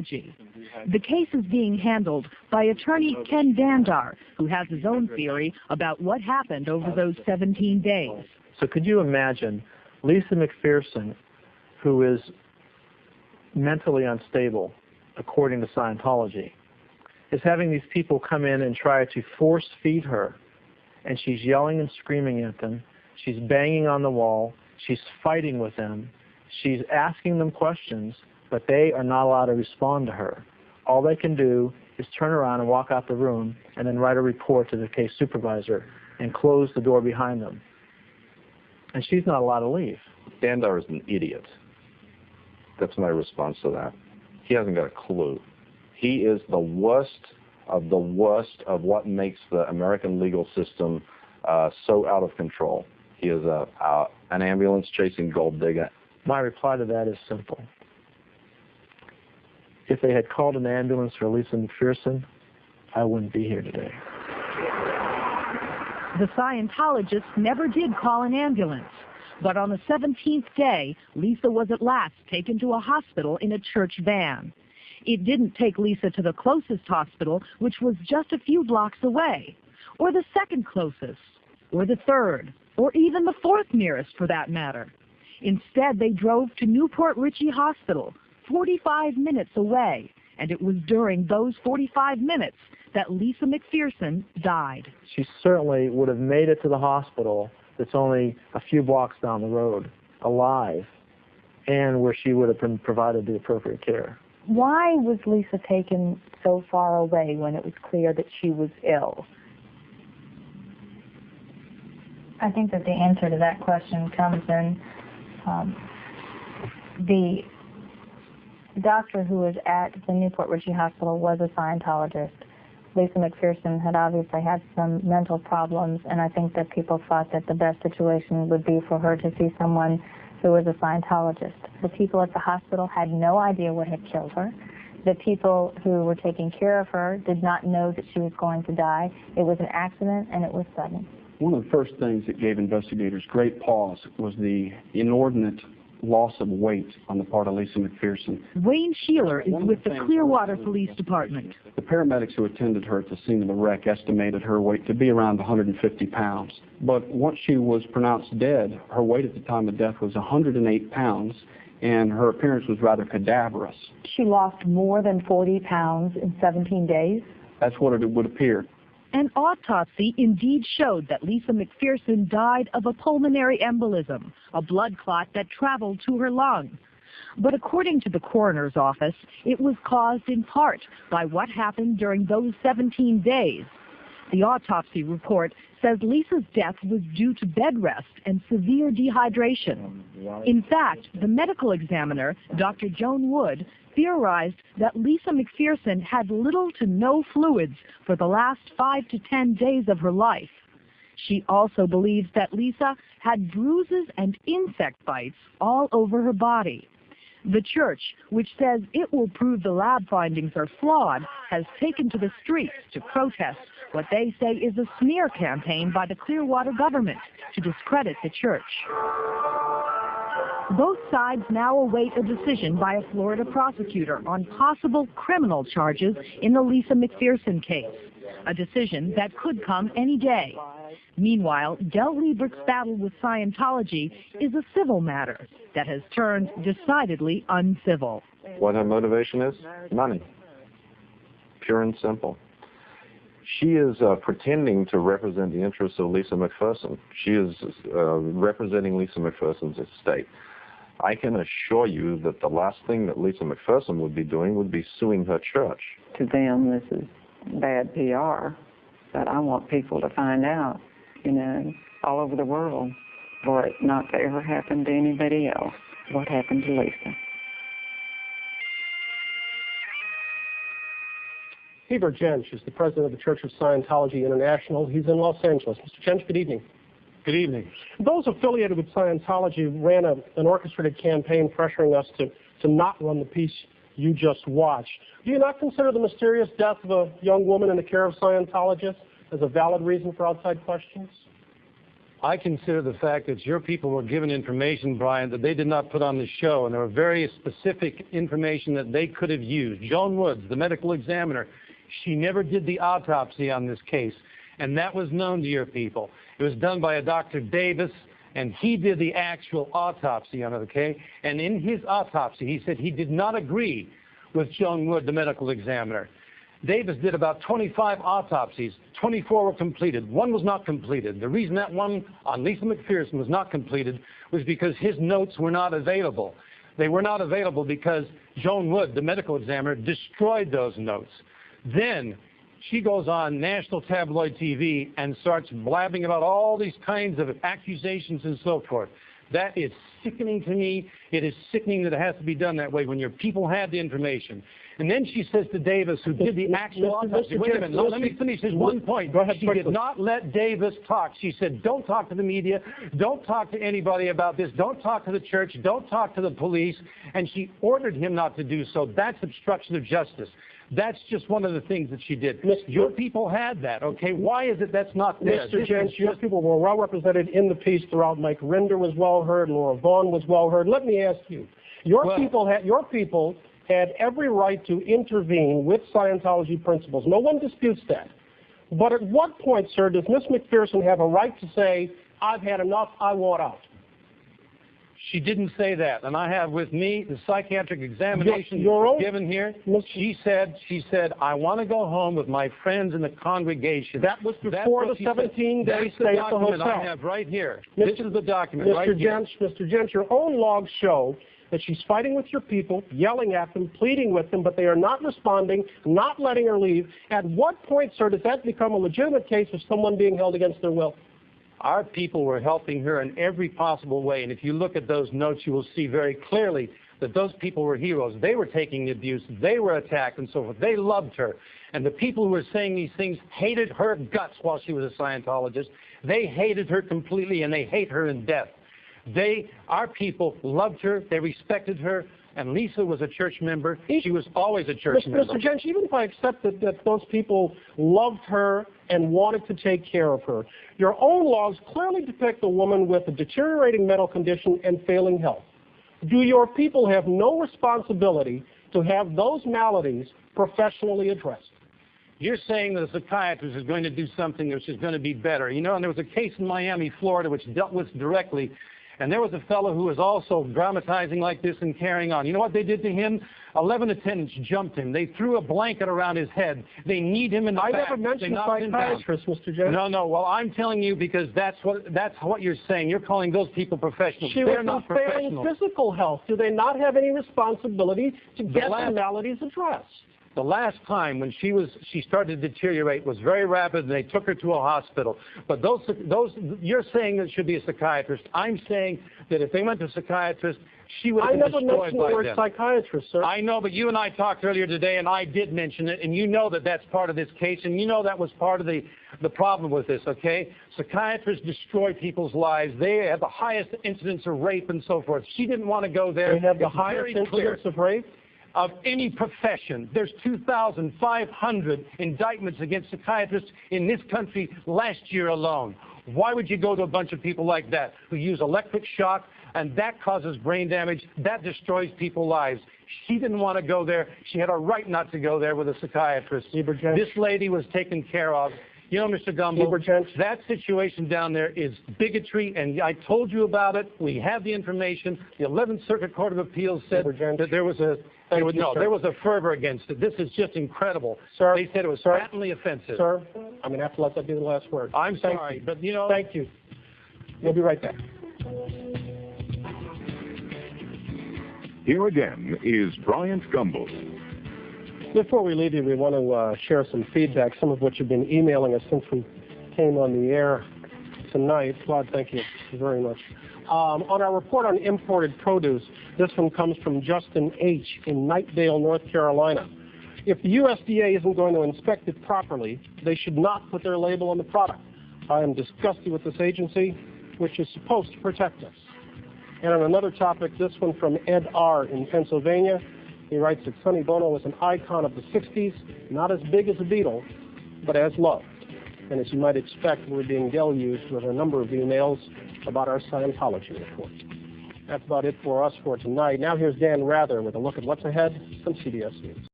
The case is being handled by attorney Ken Vandar, who has his own theory about what happened over those 17 days. So could you imagine Liza McPherson, who is mentally unstable, according to Scientology, is having these people come in and try to force feed her, and she's yelling and screaming at them, she's banging on the wall, she's fighting with them, she's asking them questions, but they are not allowed to respond to her. All they can do is turn around and walk out the room and then write a report to the case supervisor and close the door behind them. And she's not allowed to leave. Dandar is an idiot. That's my response to that. He hasn't got a clue. He is the worst of what makes the American legal system so out of control. He is an ambulance-chasing gold digger. My reply to that is simple. If they had called an ambulance for Liza McPherson, I wouldn't be here today. The Scientologists never did call an ambulance, but on the 17th day, Liza was at last taken to a hospital in a church van. It didn't take Liza to the closest hospital, which was just a few blocks away, or the second closest, or the third, or even the fourth nearest for that matter. Instead, they drove to Newport Richey Hospital, 45 minutes away, and it was during those 45 minutes that Liza McPherson died. She certainly would have made it to the hospital that's only a few blocks down the road, alive, and where she would have been provided the appropriate care. Why was Liza taken so far away when it was clear that she was ill? I think that the answer to that question comes in the doctor who was at the Newport Richey Hospital was a Scientologist. Liza McPherson had obviously had some mental problems, and I think that people thought that the best situation would be for her to see someone who was a Scientologist. The people at the hospital had no idea what had killed her. The people who were taking care of her did not know that she was going to die. It was an accident, and it was sudden. One of the first things that gave investigators great pause was the inordinate loss of weight on the part of Liza McPherson. Wayne Sheeler is with the Clearwater Police Department. The paramedics who attended her at the scene of the wreck estimated her weight to be around 150 pounds. But once she was pronounced dead, her weight at the time of death was 108 pounds, and her appearance was rather cadaverous. She lost more than 40 pounds in 17 days? That's what it would appear. An autopsy indeed showed that Liza McPherson died of a pulmonary embolism, a blood clot that traveled to her lung. But according to the coroner's office, it was caused in part by what happened during those 17 days. The autopsy report says Lisa's death was due to bed rest and severe dehydration. In fact, the medical examiner, Dr. Joan Wood, theorized that Liza McPherson had little to no fluids for the last 5 to 10 days of her life. She also believes that Liza had bruises and insect bites all over her body. The church, which says it will prove the lab findings are flawed, has taken to the streets to protest what they say is a smear campaign by the Clearwater government to discredit the church. Both sides now await a decision by a Florida prosecutor on possible criminal charges in the Liza McPherson case, a decision that could come any day. Meanwhile, Del Liebrick's battle with Scientology is a civil matter that has turned decidedly uncivil. What her motivation is? Money. Pure and simple. She is pretending to represent the interests of Liza McPherson. She is representing Liza McPherson's estate. I can assure you that the last thing that Liza McPherson would be doing would be suing her church. To them, this is bad PR, but I want people to find out, all over the world, for it not to ever happen to anybody else, what happened to Liza. Heber Jensch is the president of the Church of Scientology International. He's in Los Angeles. Mr. Jensch, good evening. Good evening. Those affiliated with Scientology ran an orchestrated campaign pressuring us to not run the piece you just watched. Do you not consider the mysterious death of a young woman in the care of Scientologists as a valid reason for outside questions? I consider the fact that your people were given information, Brian, that they did not put on the show, and there were very specific information that they could have used. Joan Woods, the medical examiner, she never did the autopsy on this case, and that was known to your people. It was done by a Dr. Davis, and he did the actual autopsy on it, okay? And in his autopsy, he said he did not agree with Joan Wood, the medical examiner. Davis did about 25 autopsies. 24 were completed. One was not completed. The reason that one on Lisa McPherson was not completed was because his notes were not available. They were not available because Joan Wood, the medical examiner, destroyed those notes. Then she goes on national tabloid TV and starts blabbing about all these kinds of accusations and so forth. That is sickening to me. It is sickening that it has to be done that way when your people had the information. And then she says to Davis, who did the actual autopsy, wait a minute, let me finish this one point. Go ahead, she did not let Davis talk. She said, don't talk to the media, don't talk to anybody about this, don't talk to the church, don't talk to the police, and she ordered him not to do so. That's obstruction of justice. That's just one of the things that she did. Your people had that, okay? Why is it that's not there? Mr. Jentz, your people were well represented in the piece throughout. Mike Rinder was well heard, Laura Vaughn was well heard. Let me ask you, your people had every right to intervene with Scientology principles. No one disputes that. But at what point, sir, does Ms. McPherson have a right to say, I've had enough, I want out? She didn't say that, and I have with me the psychiatric examination given here. She said, I want to go home with my friends in the congregation. That was before the 17-day stay at the hotel. I have right here. This is the document right here. Mr. Jentz, your own logs show that she's fighting with your people, yelling at them, pleading with them, but they are not responding, not letting her leave. At what point, sir, does that become a legitimate case of someone being held against their will? Our people were helping her in every possible way, and if you look at those notes, you will see very clearly that those people were heroes. They were taking the abuse. They were attacked and so forth. They loved her. And the people who were saying these things hated her guts while she was a Scientologist. They hated her completely, and they hate her in death. Our people loved her. They respected her. And Lisa was a church member. She was always a church member. Mr. Jentz, even if I accept that those people loved her and wanted to take care of her, your own logs clearly depict a woman with a deteriorating mental condition and failing health. Do your people have no responsibility to have those maladies professionally addressed? You're saying that a psychiatrist is going to do something which is going to be better. You know, and there was a case in Miami, Florida, which dealt with directly. And there was a fellow who was also dramatizing like this and carrying on. You know what they did to him? 11 attendants jumped him. They threw a blanket around his head. They kneed him in the back. I never mentioned psychiatrists, Mr. Jentz. No. Well, I'm telling you because that's what you're saying. You're calling those people professionals. They're not professionals. Failing physical health. Do they not have any responsibility to get the maladies addressed? The last time when she started to deteriorate was very rapid, and they took her to a hospital. But those you're saying that should be a psychiatrist. I'm saying that if they went to a psychiatrist, she would have been destroyed by them. I never mentioned the word psychiatrist, sir. I know, but you and I talked earlier today, and I did mention it, and you know that that's part of this case, and you know that was part of the problem with this, okay? Psychiatrists destroy people's lives. They have the highest incidence of rape and so forth. She didn't want to go there. They have the highest incidence of rape? Of any profession. There's 2,500 indictments against psychiatrists in this country last year alone. Why would you go to a bunch of people like that who use electric shock, and that causes brain damage, that destroys people's lives? She didn't want to go there. She had a right not to go there with a psychiatrist. This lady was taken care of. You know, Mr. Gumble, that situation down there is bigotry, and I told you about it. We have the information. The 11th Circuit Court of Appeals said that there was there was a fervor against it. This is just incredible. Sir, they said it was patently offensive. Sir, I'm going to have to let that be the last word. I'm sorry, but you know. Thank you. We'll be right back. Here again is Bryant Gumbel. Before we leave you, we want to share some feedback, some of which you've been emailing us since we came on the air tonight. Claude, thank you very much. On our report on imported produce, this one comes from Justin H. in Knightdale, North Carolina. If the USDA isn't going to inspect it properly, they should not put their label on the product. I am disgusted with this agency, which is supposed to protect us. And on another topic, this one from Ed R. in Pennsylvania. He writes that Sonny Bono was an icon of the 60s, not as big as a Beatle, but as loved. And as you might expect, we're being deluged with a number of emails about our Scientology report. That's about it for us for tonight. Now here's Dan Rather with a look at what's ahead from CBS News.